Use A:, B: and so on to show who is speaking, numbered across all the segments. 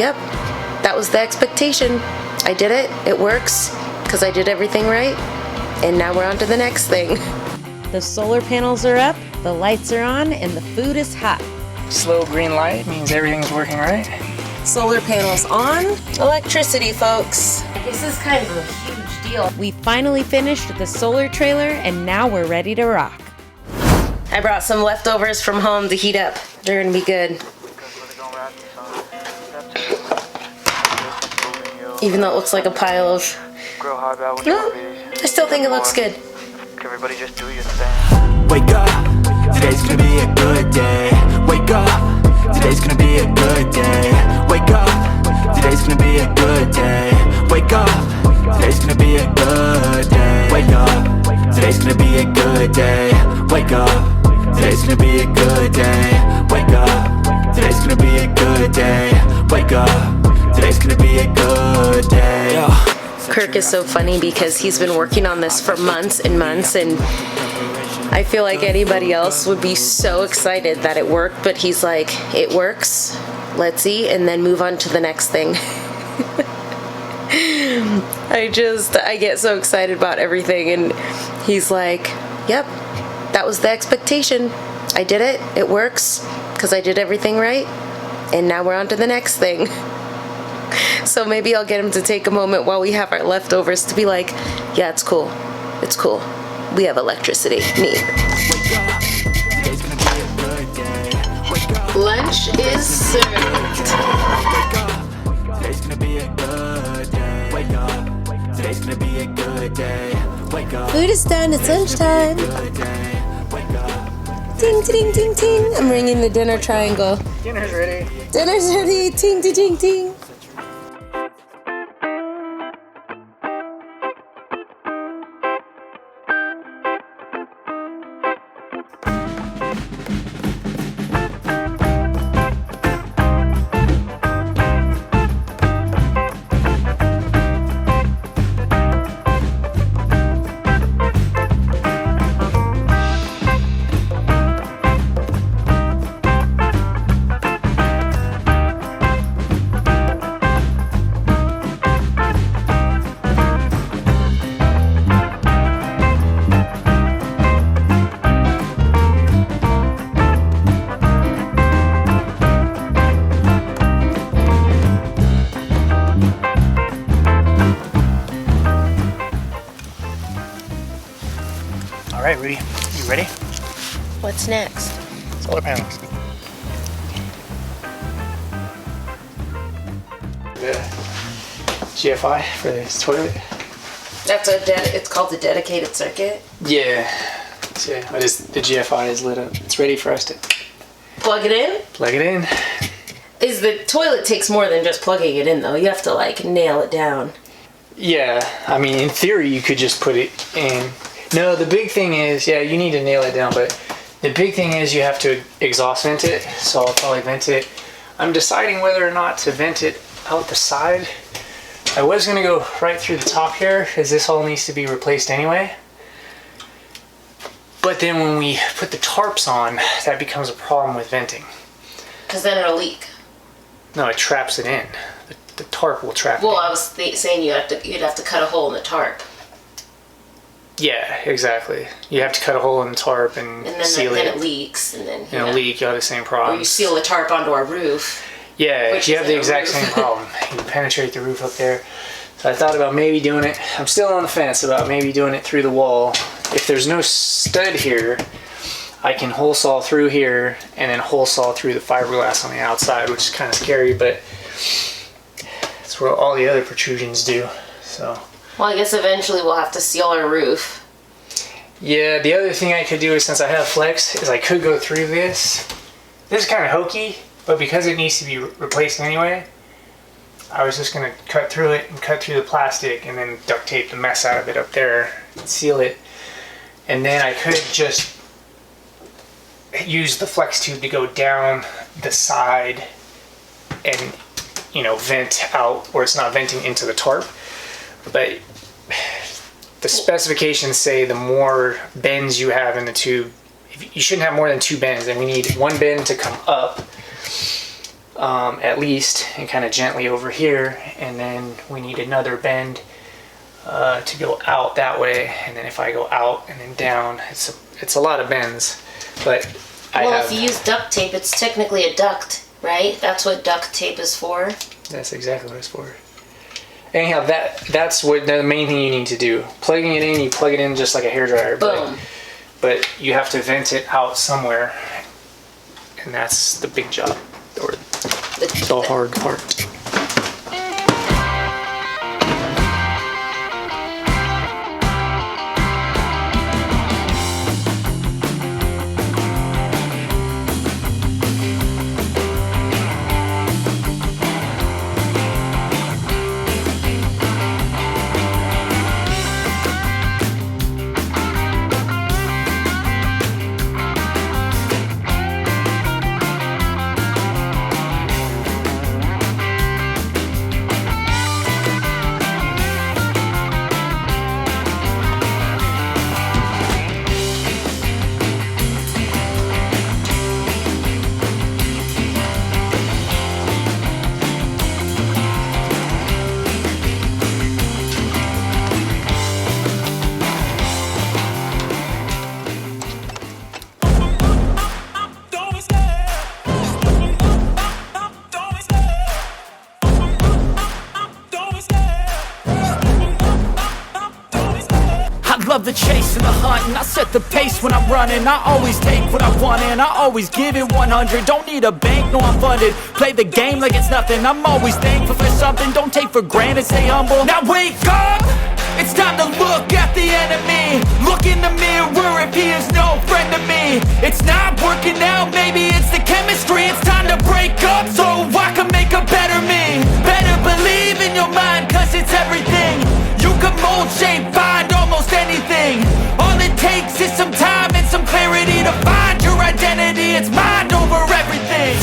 A: yep, that was the expectation. I did it. It works because I did everything right. And now we're on to the next thing. The solar panels are up, the lights are on, and the food is hot.
B: Slow green light means everything's working right.
A: Solar panels on, electricity, folks. This is kind of a huge deal. We finally finished the solar trailer, and now we're ready to rock. I brought some leftovers from home to heat up. They're gonna be good. Even though it looks like a pile of... I still think it looks good.
C: Everybody just do your thing. Wake up, today's gonna be a good day. Wake up, today's gonna be a good day. Wake up, today's gonna be a good day. Wake up, today's gonna be a good day. Wake up, today's gonna be a good day. Wake up, today's gonna be a good day. Wake up, today's gonna be a good day. Wake up, today's gonna be a good day.
A: Kirk is so funny because he's been working on this for months and months, and I feel like anybody else would be so excited that it worked, but he's like, it works, let's see, and then move on to the next thing. I get so excited about everything, and he's like, yep, that was the expectation. I did it. It works because I did everything right, and now we're on to the next thing. So maybe I'll get him to take a moment while we have our leftovers to be like, yeah, it's cool. It's cool. We have electricity. Neat. Lunch is served. Food is done. It's lunchtime. Ting, ting, ting, ting. I'm ringing the dinner triangle.
B: Dinner's ready.
A: Dinner's ready. Ting, ting, ting, ting.
B: All right, Rudy, you ready?
A: What's next?
B: Solar panels. The GFI for this toilet.
A: That's it's called the dedicated circuit.
B: Yeah. So the GFI is lit up. It's ready for us to
A: Plug it in?
B: plug it in.
A: The toilet takes more than just plugging it in though. You have to like nail it down.
B: Yeah, I mean, in theory, you could just put it in. No, the big thing is, yeah, you need to nail it down, but the big thing is you have to exhaust vent it, so I'll probably vent it. I'm deciding whether or not to vent it out the side. I was going to go right through the top here, because this all needs to be replaced anyway. But then when we put the tarps on, that becomes a problem with venting.
A: Because then it'll leak.
B: No, it traps it in. The tarp will trap it in.
A: Well, I was saying you'd have to cut a hole in the tarp.
B: Yeah, exactly. You have to cut a hole in the tarp and
A: then
B: seal
A: then
B: it.
A: it leaks, and then
B: It'll leak. You have the same problem.
A: Or you seal the tarp onto our roof.
B: Yeah,
A: which
B: you
A: is
B: have the
A: in a
B: exact
A: roof.
B: same problem. You penetrate the roof up there. So I thought about maybe doing it. I'm still on the fence about maybe doing it through the wall. If there's no stud here, I can hole saw through here and then hole saw through the fiberglass on the outside, which is kind of scary, but that's what all the other protrusions do. So.
A: Well, I guess eventually we'll have to seal our roof.
B: Yeah, the other thing I could do is, since I have flex, is I could go through this. This is kind of hokey, but because it needs to be replaced anyway, I was just going to cut through it and cut through the plastic and then duct tape the mess out of it up there and seal it. And then I could just use the flex tube to go down the side and, you know, vent out, or it's not venting into the tarp. But the specifications say the more bends you have in the tube, you shouldn't have more than 2 bends, and we need 1 bend to come up at least, and kind of gently over here, and then we need another bend to go out that way, and then if I go out and then down, it's a lot of bends. But
A: if you use duct tape, it's technically a duct, right? That's what duct tape is for.
B: That's exactly what it's for. Anyhow, that's what the main thing you need to do. Plugging it in, you plug it in just like a hairdryer.
A: Boom.
B: But you have to vent it out somewhere, and that's the big job, or the hard part.
C: Love the chase and the hunt, and I set the pace when I'm running. I always take what I want and I always give it 100. Don't need a bank, no I'm funded. Play the game like it's nothing. I'm always thankful for something. Don't take for granted, stay humble. Now wake up! It's time to look at the enemy. Look in the mirror if he is no friend to me. It's not working out, maybe it's the chemistry. It's time to break up so I can make a better me. Better believe in your mind, cause it's everything. You can mold, shape, find almost anything. All it takes is some time and some clarity to find your identity. It's mind over everything.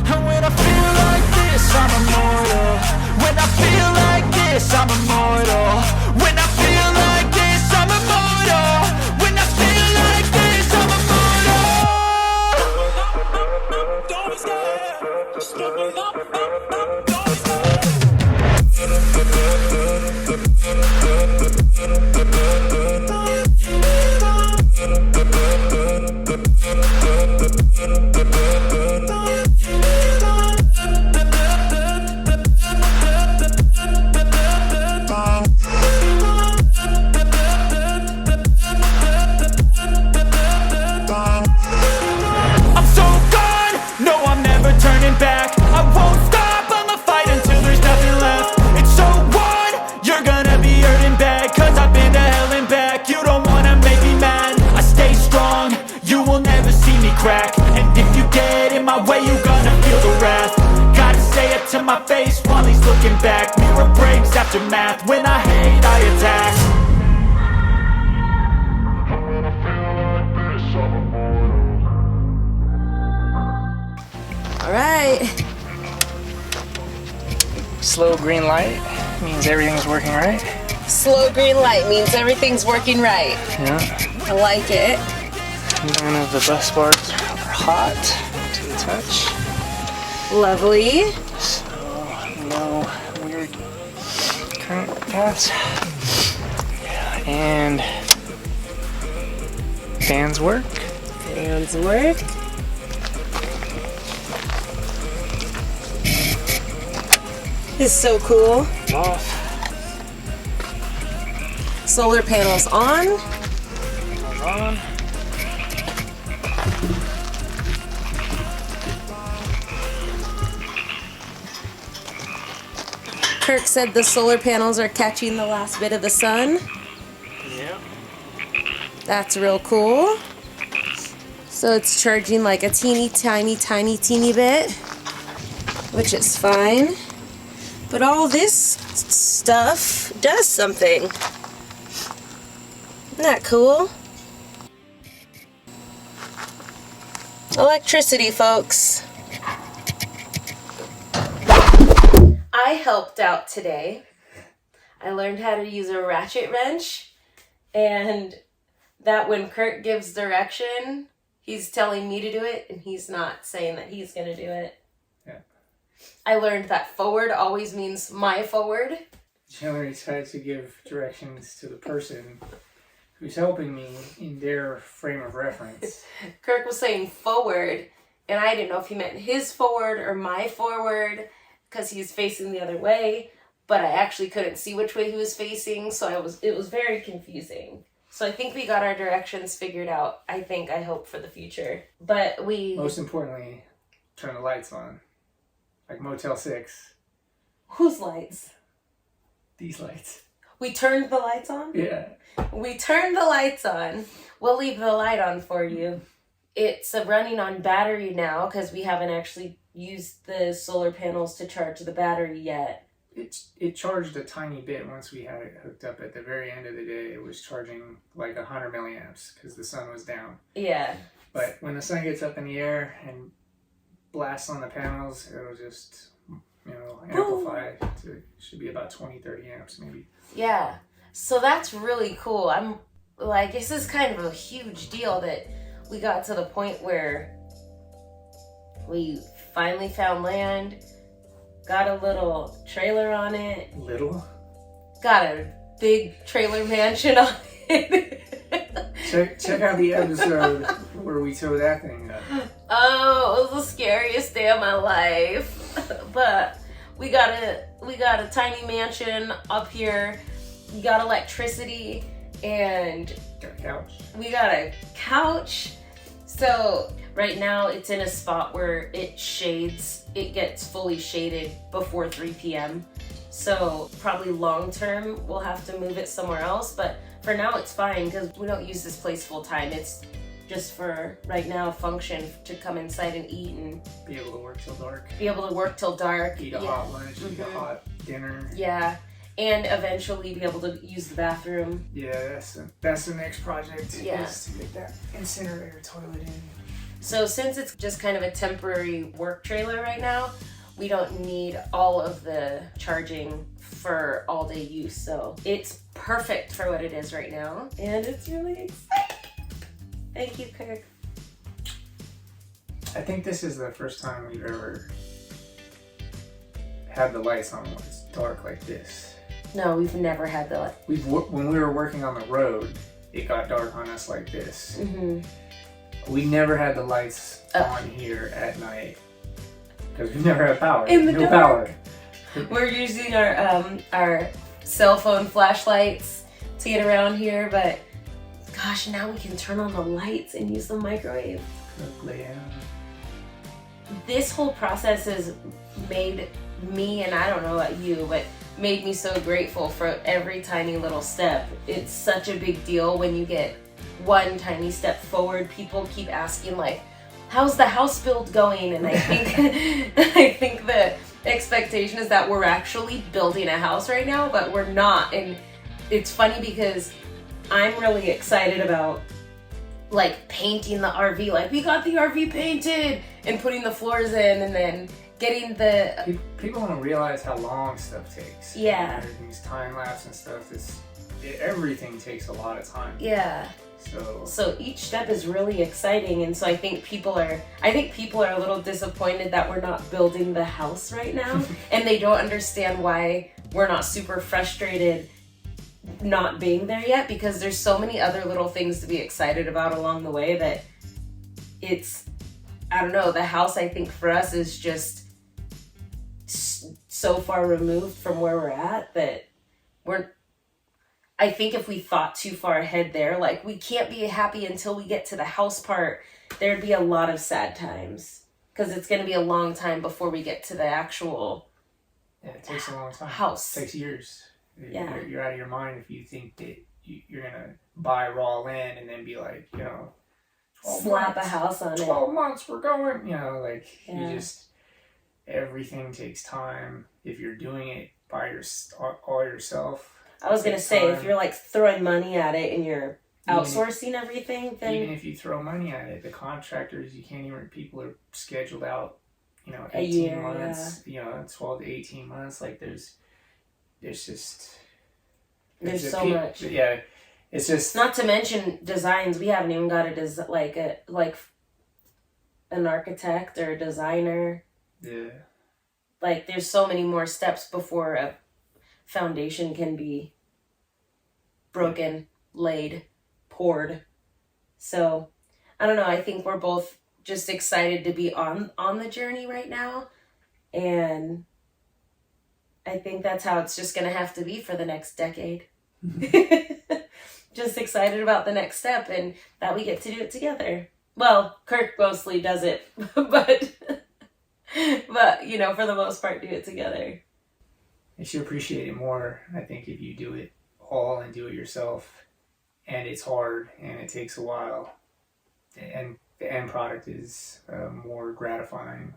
C: And when I feel like this, I'm immortal. When I feel like this, I'm immortal. When I feel like this, I'm immortal. When I feel like this, I'm immortal. Don't be scared. Just look me up. Don't be scared. I'm so gone, no I'm never turning back. I won't stop, I'ma fight until there's nothing left. It's so on, you're gonna be hurting bad. Cause I've been to hell and back. You don't wanna make me mad. I stay strong, you will never see me crack. And if you get in my way, you're gonna feel the wrath. Gotta say it to my face while he's looking back. Mirror breaks after math. When I hate, I attack.
A: All right.
B: Slow green light means everything's working right.
A: Slow green light means everything's working right.
B: Yeah.
A: I like it.
B: None of the bus bars are hot to the touch.
A: Lovely.
B: So no weird current paths. Yeah, and fans work.
A: Fans work. This is so cool.
B: Off.
A: Solar panels on.
B: On.
A: Kirk said the solar panels are catching the last bit of the sun.
B: Yeah.
A: That's real cool. So it's charging like a teeny bit, which is fine. But all this stuff does something. Isn't that cool? Electricity, folks. I helped out today. I learned how to use a ratchet wrench, and that when Kurt gives direction, he's telling me to do it, and he's not saying that he's going to do it.
B: Yeah.
A: I learned that forward always means my forward.
B: Generally try to give directions to the person who's helping me in their frame of reference.
A: Kirk was saying forward, and I didn't know if he meant his forward or my forward, because he's facing the other way, but I actually couldn't see which way he was facing, so it was very confusing. So I think we got our directions figured out, I hope, for the future. But
B: Most importantly, turn the lights on. Like Motel 6.
A: Whose lights?
B: These lights.
A: We turned the lights on?
B: Yeah.
A: We turned the lights on. We'll leave the light on for you. It's running on battery now because we haven't actually used the solar panels to charge the battery yet.
B: It charged a tiny bit once we had it hooked up. At the very end of the day, it was charging like 100 milliamps because the sun was down.
A: Yeah.
B: But when the sun gets up in the air and blasts on the panels, it'll just, amplify to, should be about 20, 30 amps maybe.
A: Yeah. So that's really cool. I'm like, this is kind of a huge deal that we got to the point where we finally found land, got a little trailer on it.
B: Little?
A: Got a big trailer mansion on it.
B: Check out the episode where we towed that thing up.
A: Oh, it was the scariest day of my life. But we got a tiny mansion up here. We got electricity, and
B: Got a couch.
A: we got a couch. So right now it's in a spot where it gets fully shaded before 3 p.m. So probably long term we'll have to move it somewhere else, but for now it's fine because we don't use this place full time. It's just for right now function to come inside and eat and
B: Be able to work till dark.
A: Eat
B: Eat a hot lunch, eat a hot dinner.
A: Yeah. And eventually be able to use the bathroom.
B: Yeah, that's the next project.
A: Yeah.
B: Is to get that incinerator toilet in.
A: So since it's just kind of a temporary work trailer right now, we don't need all of the charging for all day use. So it's perfect for what it is right now. And it's really exciting. Thank you, Kirk.
B: I think this is the first time we've ever had the lights on when it's dark like this.
A: No, we've never had the...
B: When we were working on the road, it got dark on us like this.
A: Mm-hmm.
B: We never had the lights on here at night because we never had power.
A: In the
B: no
A: dark.
B: power.
A: We're using our cell phone flashlights to get around here, but gosh, now we can turn on the lights and use the microwave. This whole process has made me, and I don't know about you, but made me so grateful for every tiny little step. It's such a big deal when you get one tiny step forward. People keep asking like, how's the house build going? And I think the expectation is that we're actually building a house right now, but we're not. And it's funny because I'm really excited about like painting the RV. Like, we got the RV painted and putting the floors in, and then getting the...
B: People don't realize how long stuff takes.
A: Yeah.
B: These time lapse and stuff, everything takes a lot of time.
A: Yeah. So each step is really exciting, and so I think people are a little disappointed that we're not building the house right now, and they don't understand why we're not super frustrated not being there yet, because there's so many other little things to be excited about along the way that I don't know, the house I think for us is just so far removed from where we're at that I think if we thought too far ahead there, like we can't be happy until we get to the house part, there'd be a lot of sad times because it's going to be a long time before we get to the actual
B: it takes a long time.
A: House.
B: It takes years.
A: Yeah.
B: You're out of your mind if you think that you're going to buy raw land and then be like, 12
A: slap
B: months,
A: a house on
B: 12
A: it.
B: months we're going, you just, everything takes time. If you're doing it by all yourself.
A: I was going to say, if you're like throwing money at it and you're outsourcing everything, then...
B: Even if you throw money at it, the contractors, people are scheduled out, 18
A: a year,
B: months, 12 to 18 months. Like there's just,
A: There's so much.
B: Yeah, it's just
A: not to mention designs. We haven't even got like an architect or a designer.
B: Yeah.
A: Like there's so many more steps before a foundation can be broken, laid, poured. So I don't know. I think we're both just excited to be on the journey right now, and I think that's how it's just going to have to be for the next decade. Just excited about the next step and that we get to do it together. Well, Kirk mostly does it, but you know, for the most part, do it together.
B: I should appreciate it more, I think, if you do it all and do it yourself. And it's hard and it takes a while. And the end product is more gratifying.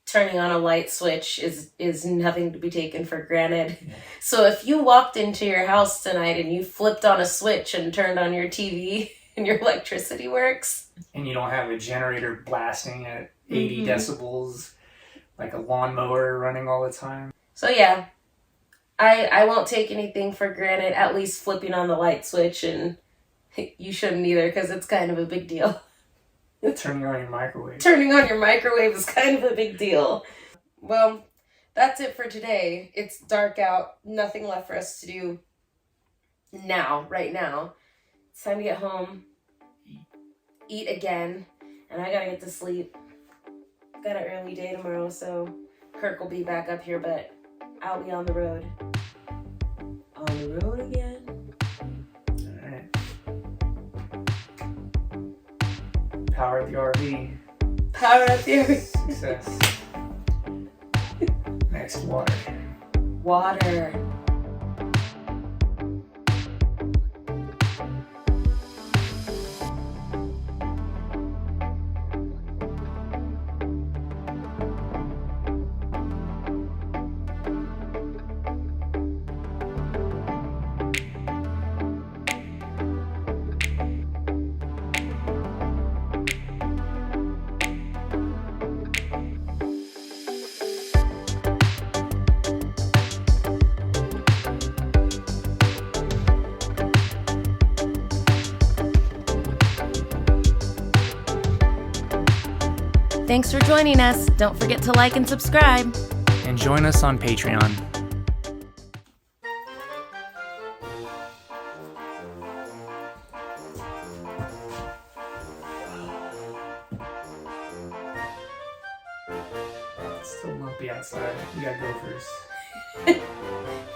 A: Turning on a light switch is nothing to be taken for granted. Yeah. So if you walked into your house tonight and you flipped on a switch and turned on your TV and your electricity works.
B: And you don't have a generator blasting at 80 decibels, like a lawnmower running all the time.
A: So yeah, I won't take anything for granted, at least flipping on the light switch, and you shouldn't either because it's kind of a big deal.
B: Turning on your microwave.
A: Turning on your microwave is kind of a big deal. Well, that's it for today. It's dark out. Nothing left for us to do now, right now. It's time to get home, eat again, and I gotta get to sleep. Got an early day tomorrow, so Kirk will be back up here, but I'll be on the road. On the road again.
B: Power at the RV.
A: Power at the RV.
B: Success. Next, water.
A: Water. Thanks for joining us. Don't forget to like and subscribe.
B: And join us on Patreon. It's still lumpy outside. We got gophers.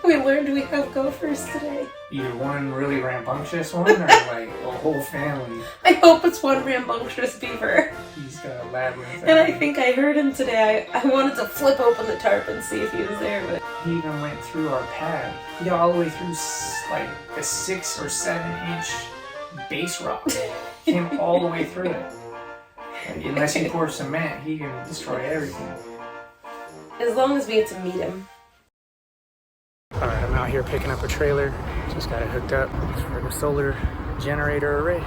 A: We learned we have gophers today.
B: Either one really rambunctious one or like a whole family.
A: I hope it's one rambunctious beaver.
B: He's got a labyrinth.
A: And I think I heard him today. I wanted to flip open the tarp and see if he was there, but
B: he even went through our pad. He got all the way through like a 6 or 7 inch base rock. Came all the way through it. Unless you pour cement, he can destroy everything.
A: As long as we get to meet him.
B: Alright, I'm out here picking up a trailer. Just got it hooked up for the solar generator array.